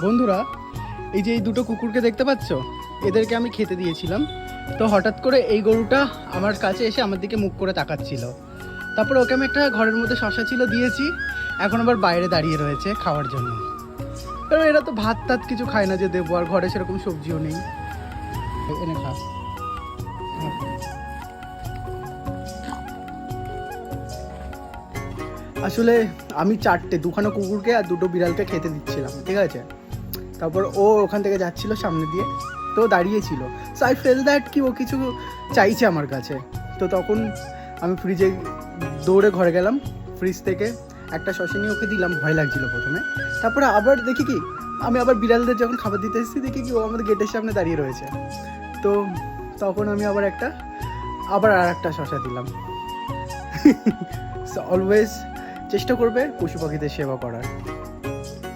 বন্ধুরা, এই যে এই দুটো কুকুরকে দেখতে পাচ্ছ, এদেরকে আমি খেতে দিয়েছিলাম। তো হঠাৎ করে এই গরুটা আমার কাছে এসে আমার দিকে মুখ করে তাকাচ্ছিল। তারপর ওকে আমি একটা ঘরের মধ্যে শশা ছিল দিয়েছি, এখন আবার বাইরে দাঁড়িয়ে রয়েছে খাওয়ার জন্য। কারণ এরা তো ভাত টাত কিছু খায় না যে দেবো, আর ঘরে সেরকম সবজিও নেই। এনে খা। আসলে আমি দুখানা কুকুরকে আর দুটো বিড়ালকে খেতে দিচ্ছিলাম, ঠিক আছে। তারপর ও ওখান থেকে যাচ্ছিল সামনে দিয়ে, তো দাঁড়িয়েছিল। সো আই ফিল দ্যাট কি ও কিছু চাইছে আমার কাছে। তো তখন আমি ফ্রিজে দৌড়ে ঘরে গেলাম, ফ্রিজ থেকে একটা শসা নিয়ে ওকে দিলাম। ভয় লাগছিল প্রথমে, তারপরে আবার দেখি কি আমি আবার বিড়ালদের যখন খাবার দিতে এসেছি দেখি কি ও আমাদের গেটের সামনে দাঁড়িয়ে রয়েছে। তো তখন আমি আবার আর একটা শসা দিলাম। সো অলওয়েজ চেষ্টা করবে পশু পাখিদের সেবা করার।